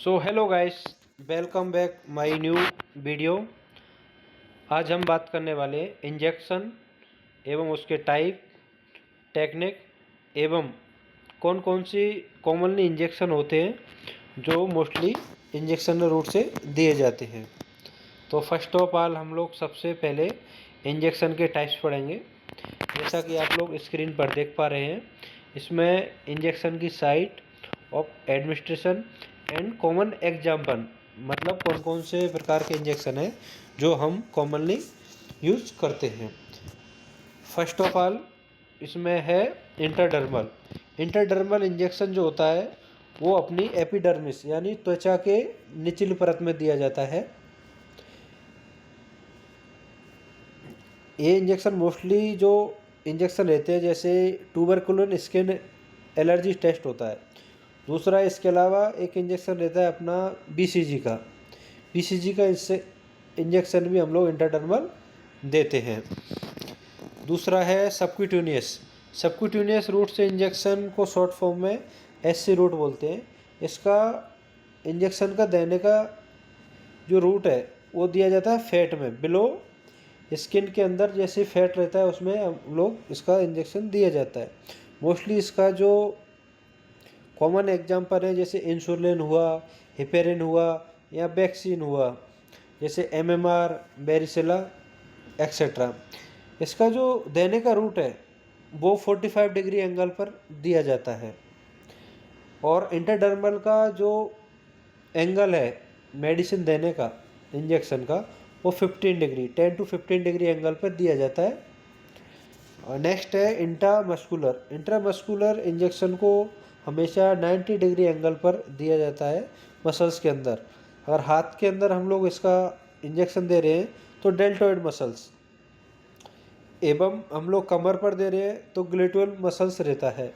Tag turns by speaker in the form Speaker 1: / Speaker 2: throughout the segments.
Speaker 1: So hello guys, welcome back my new video. आज हम बात करने वाले इंजेक्शन एवं उसके टाइप, टेक्निक एवं कौन कौन सी कॉमनली इंजेक्शन होते हैं जो मोस्टली इंजेक्शन रूट से दिए जाते हैं। तो फर्स्ट ऑफ ऑल हम लोग सबसे पहले इंजेक्शन के टाइप्स पढ़ेंगे। जैसा कि आप लोग स्क्रीन पर देख पा रहे हैं, इसमें इंजेक्शन की site of administration and common example, मतलब कौन कौन से प्रकार के इंजेक्शन हैं जो हम कॉमनली यूज करते हैं। फर्स्ट ऑफ ऑल इसमें है इंट्राडर्मल। इंट्राडर्मल इंजेक्शन जो होता है वो अपनी एपिडर्मिस यानी त्वचा के निचली परत में दिया जाता है। ये इंजेक्शन मोस्टली जो इंजेक्शन रहते हैं, जैसे ट्यूबरकुलोन स्किन एलर्जी टेस्ट होता है। दूसरा इसके अलावा एक इंजेक्शन रहता है अपना बीसीजी का। बीसीजी का इससे इंजेक्शन भी हम लोग इंट्राडर्मल देते हैं। दूसरा है सबक्यूटेनियस। सबक्यूटेनियस रूट से इंजेक्शन को शॉर्ट फॉर्म में एससी रूट बोलते हैं। इसका इंजेक्शन का देने का जो रूट है वो दिया जाता है फैट में, बिलो स्किन के अंदर जैसे फैट रहता है उसमें हम लोग इसका इंजेक्शन दिया जाता है। मोस्टली इसका जो कॉमन एग्जाम्पल है जैसे इंसुलिन हुआ, हिपेरिन हुआ या वैक्सीन हुआ, जैसे एमएमआर, बेरिसेला एक्सेट्रा। इसका जो देने का रूट है वो 45 डिग्री एंगल पर दिया जाता है और इंटरडर्मल का जो एंगल है मेडिसिन देने का, इंजेक्शन का, वो 15 डिग्री 10 to 15 डिग्री एंगल पर दिया जाता है। और नेक्स्ट है इंट्रामस्कुलर। इंट्रामस्कुलर इंजेक्शन को हमेशा 90 डिग्री एंगल पर दिया जाता है मसल्स के अंदर। अगर हाथ के अंदर हम लोग इसका इंजेक्शन दे रहे हैं तो डेल्टॉइड मसल्स, एवं हम लोग कमर पर दे रहे हैं तो ग्लूटेयल मसल्स रहता है।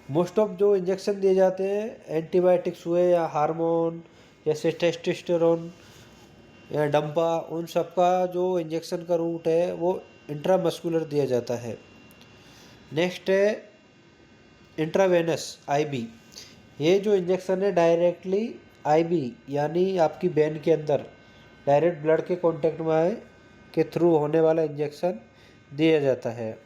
Speaker 1: मोस्ट ऑफ जो इंजेक्शन दिए जाते हैं एंटीबायोटिक्स हुए या हार्मोन जैसे टेस्टोस्टेरोन या डंपा, उन सब का जो इंजेक्शन का रूट है वो इंट्रामस्कुलर दिया जाता है। नेक्स्ट है इंट्रावेनस आईबी। ये जो इंजेक्शन है डायरेक्टली आईबी यानी आपकी वेन के अंदर डायरेक्ट ब्लड के कांटेक्ट में आए के थ्रू होने वाला इंजेक्शन दिया जाता है,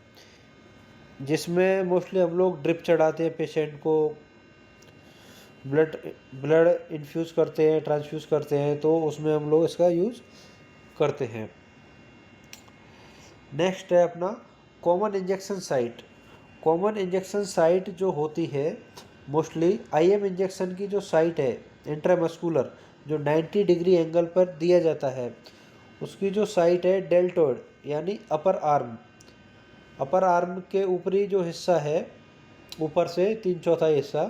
Speaker 1: जिसमें मोस्टली हम लोग ड्रिप चढ़ाते हैं पेशेंट को, ब्लड ब्लड इन्फ्यूज़ करते हैं, ट्रांसफ्यूज़ करते हैं, तो उसमें हम लोग इसका यूज़ करते हैं। नेक्स्ट है अपना common injection site. Common injection site जो होती है मोस्टली आईएम इंजेक्शन की जो साइट है इंट्रामस्कुलर, जो 90 डिग्री एंगल पर दिया जाता है, उसकी जो साइट है डेल्टोइड यानी अपर आर्म। अपर आर्म के ऊपरी जो हिस्सा है, ऊपर से 3/4 हिस्सा,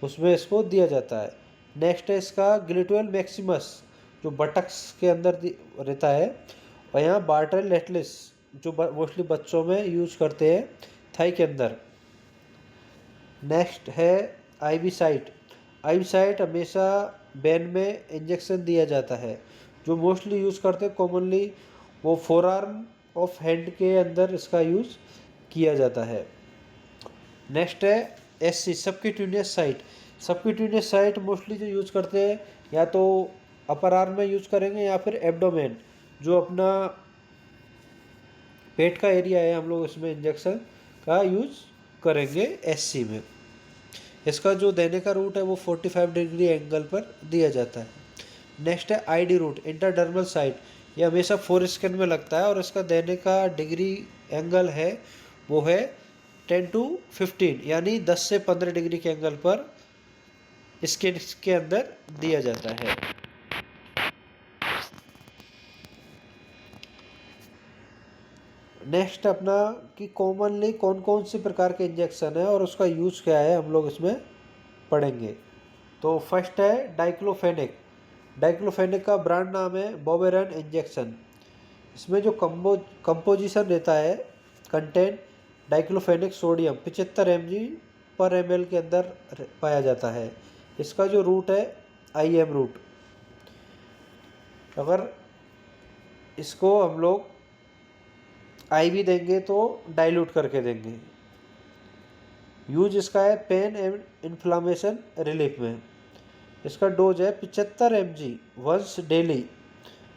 Speaker 1: उसमें इसको दिया जाता है। नेक्स्ट है इसका ग्लूटेयल मैक्सिमस, जो बटक्स के अंदर रहता है, और यहाँ बार्टल लेटलिस जो मोस्टली बच्चों में यूज करते हैं थाई के अंदर। नेक्स्ट है आईवी साइट। आईवी साइट हमेशा वेन में इंजेक्शन दिया जाता है। जो मोस्टली यूज़ करते हैं कॉमनली वो फोर आर्म ऑफ हैंड के अंदर इसका यूज़ किया जाता है। नेक्स्ट है SC subcutaneous site. Subcutaneous site mostly जो यूज़ करते हैं या तो अपर आर्म में यूज़ करेंगे या फिर एब्डोमेन, जो अपना पेट का एरिया है, हम लोग इसमें इंजेक्शन का यूज़ करेंगे एससी में। इसका जो देने का रूट है वो 45 डिग्री एंगल पर दिया जाता है। नेक्स्ट है आईडी रूट इंटरडर्मल साइट। ये हमेशा फोर स्किन में लगता है और इसका देने का डिग्री एंगल है वो है 10 to 15 यानी 10 से 15 डिग्री के एंगल पर स्किन के अंदर दिया जाता है। नेक्स्ट अपना कि कॉमनली कौन कौन से प्रकार के इंजेक्शन है और उसका यूज़ क्या है, हम लोग इसमें पढ़ेंगे। तो फर्स्ट है डाइक्लोफेनेक। डाइक्लोफेनेक का ब्रांड नाम है बोवेरन इंजेक्शन। इसमें जो कंपोजिशन रहता है, कंटेंट डाइक्लोफेनेक सोडियम 75 mg/ml के अंदर पाया जाता है। इसका जो रूट है आईएम रूट। अगर इसको हम लोग आईवी देंगे तो डाइल्यूट करके देंगे। यूज इसका है पेन एंड इन्फ्लामेशन रिलीफ में। इसका डोज है 75 mg once daily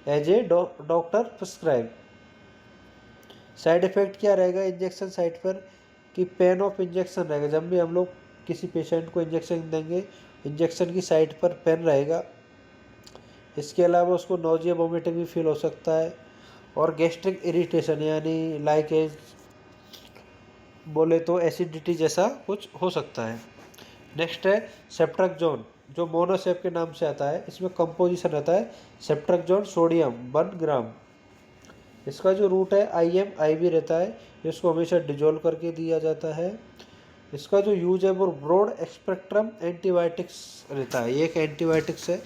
Speaker 1: as a doctor prescribe. Side effect क्या रहेगा इंजेक्शन साइट पर कि पेन ऑफ इंजेक्शन रहेगा। जब भी हम लोग किसी पेशेंट को इंजेक्शन देंगे, इंजेक्शन की साइट पर पेन रहेगा। इसके अलावा उसको नोजिया वोमिटिंग भी फील हो सकता है और गैस्ट्रिक इरिटेशन यानी लाइक एज बोले तो एसिडिटी जैसा कुछ हो सकता है। नेक्स्ट है सेप्ट्राक्सोन जो मोनोसेप के नाम से आता है। इसमें कंपोजिशन रहता है सेप्ट्राक्सोन सोडियम 1 ग्राम। इसका जो रूट है IM/IV रहता है, इसको हमेशा डिजोल्व करके दिया जाता है। इसका जो यूज है वो ब्रॉड स्पेक्ट्रम एंटीबायोटिक्स रहता है, ये एक एंटीबायोटिक्स है।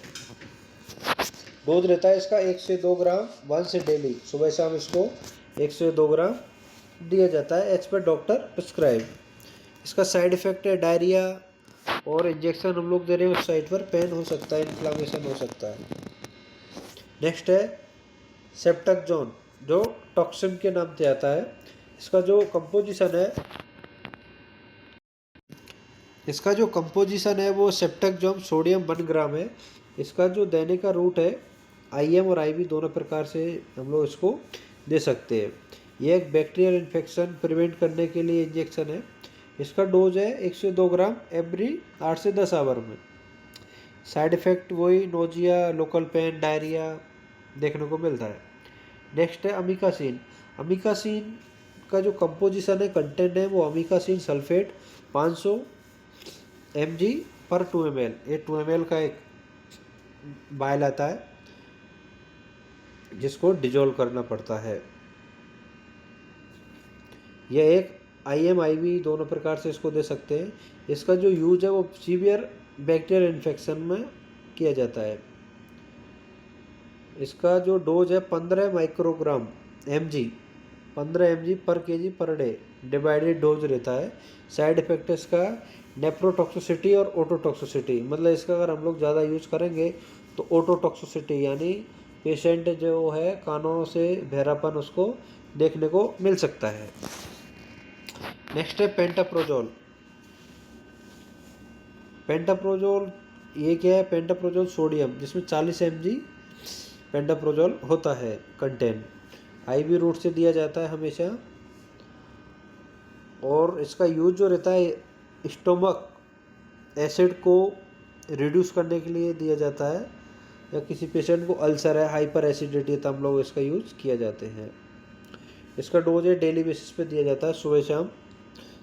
Speaker 1: डोज रहता है इसका 1 से 2 ग्राम वंस डेली, सुबह शाम इसको 1 से 2 ग्राम दिया जाता है एज पर डॉक्टर प्रिस्क्राइब। इसका साइड इफ़ेक्ट है डायरिया और इंजेक्शन हम लोग दे रहे हैं उस साइड पर पेन हो सकता है, इन्फ्लामेशन हो सकता है। नेक्स्ट है सेप्ट्राक्सोन जो टॉक्सिन के नाम से आता है। इसका जो कंपोजिशन है वो सेप्ट्राक्सोन सोडियम 1 ग्राम है। इसका जो देने का रूट है IM और IV दोनों प्रकार से हम लोग इसको दे सकते हैं। ये एक बैक्टीरियल इन्फेक्शन प्रिवेंट करने के लिए इंजेक्शन है। इसका डोज है 1 से 2 ग्राम एवरी 8 से 10 आवर में। साइड इफ़ेक्ट वही नोजिया, लोकल पेन, डायरिया देखने को मिलता है। नेक्स्ट है अमीकासिन। अमीकासिन का जो कंपोजिशन है कंटेंट है वो अमीकासिन सल्फेट 500 mg पर 2 ml। ये 2 ml का एक बायल आता है जिसको डिजोल्व करना पड़ता है। यह एक IM/IV दोनों प्रकार से इसको दे सकते हैं। इसका जो यूज है वो सीवियर बैक्टीरियल इन्फेक्शन में किया जाता है। इसका जो डोज है 15 माइक्रोग्राम mg 15 mg पर kg per day divided dose रहता है। साइड इफेक्ट इसका नेफ्रोटॉक्सिसिटी और ओटोटॉक्सिसिटी, मतलब इसका अगर हम लोग ज़्यादा यूज करेंगे तो ओटोटॉक्सिसिटी यानी पेशेंट जो है कानों से बहरापन उसको देखने को मिल सकता है। नेक्स्ट है पेंटाप्रोजोल। पेंटाप्रोजोल ये क्या है? पेंटाप्रोजोल सोडियम जिसमें 40 mg पेंटाप्रोजोल होता है कंटेन। IV रूट से दिया जाता है हमेशा और इसका यूज जो रहता है स्टोमक एसिड को रिड्यूस करने के लिए दिया जाता है, या किसी पेशेंट को अल्सर है, हाइपर एसिडिटी है, तब हम लोग इसका यूज किया जाते हैं। इसका डोज है डेली बेसिस पे दिया जाता है सुबह शाम।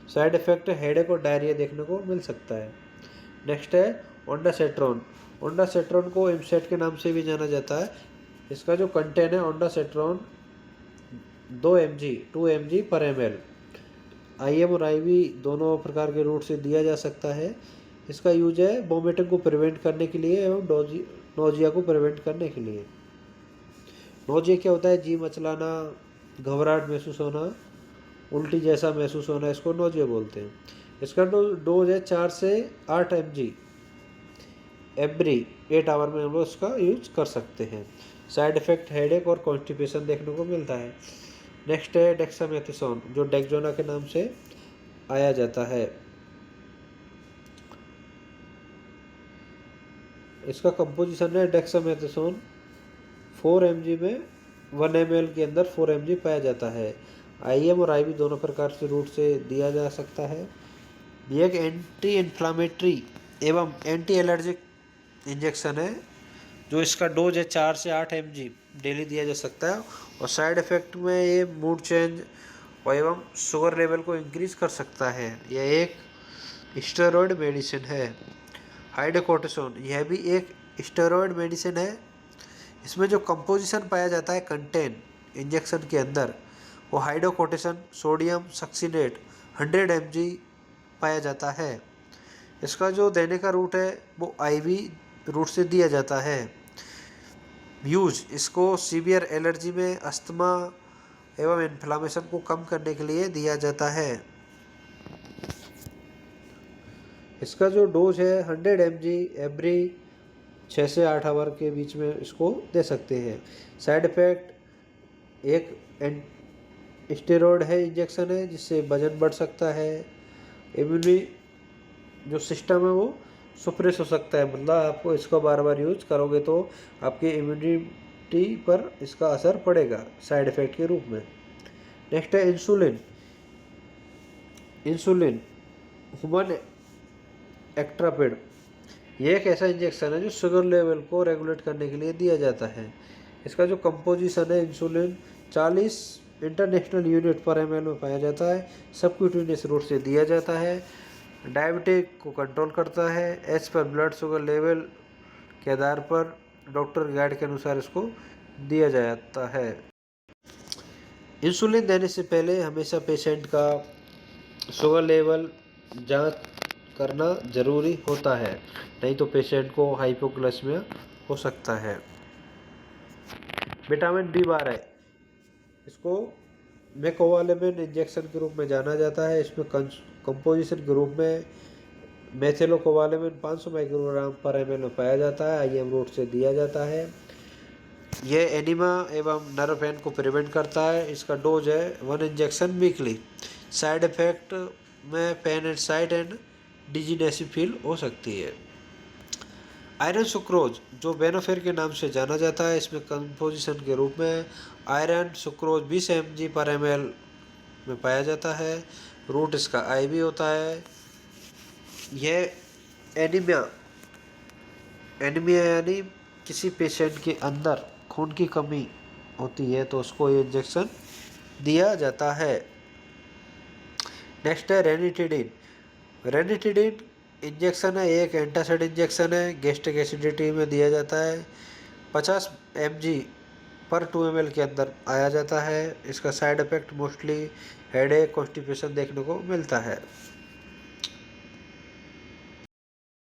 Speaker 1: साइड इफेक्ट हेडेक और डायरिया देखने को मिल सकता है। नेक्स्ट है ओंडासेट्रॉन। ओंडासेट्रॉन को इमसेट के नाम से भी जाना जाता है। इसका जो कंटेन है ओंडासेट्रॉन 2 mg पर ml IM और IV दोनों प्रकार के रूट से दिया जा सकता है। इसका यूज है वोमिटिंग को प्रिवेंट करने के लिए एवं नोजिया को प्रिवेंट करने के लिए। नोजिया क्या होता है? जी मचलाना, घबराहट महसूस होना, उल्टी जैसा महसूस होना, इसको नोजिया बोलते हैं। इसका डोज है 4 से 8 mg एवरी 8 आवर में हम लोग इसका यूज कर सकते हैं। साइड इफेक्ट हेडेक और कॉन्स्टिपेशन देखने को मिलता है। नेक्स्ट है डेक्सामेथासोन जो डेक्सोना के नाम से आया जाता है। इसका कंपोजिशन है डेक्सामेथासोन 4 mg में 1 ml के अंदर 4 mg पाया जाता है। IM और IV दोनों प्रकार से रूट से दिया जा सकता है। ये एक एंटी इन्फ्लामेटरी एवं एंटी एलर्जिक इंजेक्शन है जो इसका डोज है 4 से 8 mg डेली दिया जा सकता है। और साइड इफ़ेक्ट में ये मूड चेंज और एवं शुगर लेवल को इंक्रीज कर सकता है। यह एक स्टेरॉयड मेडिसिन है। हाइड्रोकोर्टिसोन यह भी एक स्टेरॉयड मेडिसिन है। इसमें जो कंपोजिशन पाया जाता है कंटेन इंजेक्शन के अंदर वो हाइड्रोकोर्टिसोन सोडियम सक्सिनेट 100 mg पाया जाता है। इसका जो देने का रूट है वो IV रूट से दिया जाता है। यूज इसको सीवियर एलर्जी में, अस्थमा एवं इन्फ्लामेशन को कम करने के लिए दिया जाता है। इसका जो डोज है 100 mg एवरी 6 से 8 आवर के बीच में इसको दे सकते हैं। साइड इफेक्ट एक स्टेरॉयड है, इंजेक्शन है जिससे वजन बढ़ सकता है, जो सिस्टम है वो सुप्रेस हो सकता है, मतलब आपको इसको बार बार यूज करोगे तो आपकी इम्यूनिटी पर इसका असर पड़ेगा साइड इफ़ेक्ट के रूप में। नेक्स्ट है इंसुलिन। इंसुलिन ह्यूमन एक्ट्रापिड, ये एक ऐसा इंजेक्शन है जो शुगर लेवल को रेगुलेट करने के लिए दिया जाता है। इसका जो कंपोजिशन है, इंसुलिन 40 इंटरनेशनल यूनिट पर एमएल में पाया जाता है। सबक्यूटेनियस रूट से दिया जाता है। डायबिटिक को कंट्रोल करता है। As per blood sugar level के आधार पर डॉक्टर गाइड के अनुसार इसको दिया जाता है। इंसुलिन देने से पहले हमेशा पेशेंट का शुगर लेवल जांच करना ज़रूरी होता है, नहीं तो पेशेंट को हाइपोग्लाइसेमिया हो सकता है। विटामिन B12, इसको मेकोवालेमिन इंजेक्शन के रूप में जाना जाता है। इसमें कंपोजिशन के रूप में मेथिलोकोवालेमिन 500 माइक्रोग्राम पर एमएल में पाया जाता है। आईएम रूट से दिया जाता है। यह एनीमा एवं नर्व पेन को प्रिवेंट करता है। इसका डोज है 1 इंजेक्शन वीकली। साइड इफ़ेक्ट में pain and side and dizziness feel हो सकती है। आयरन सुक्रोज, जो बेनोफेर के नाम से जाना जाता है, इसमें कंपोजिशन के रूप में आयरन सुक्रोज 20 mg पर ml में पाया जाता है। रूट इसका IV होता है। यह एनीमिया यानी किसी पेशेंट के अंदर खून की कमी होती है तो उसको ये इंजेक्शन दिया जाता है। नेक्स्ट है रेनिटिडिन। रेनिटिडिन इंजेक्शन है, एक एंटासिड इंजेक्शन है, गैस्ट्रिक एसिडिटी में दिया जाता है। 50 mg पर 2 ml के अंदर आया जाता है। इसका side effect mostly headache, constipation देखने को मिलता है।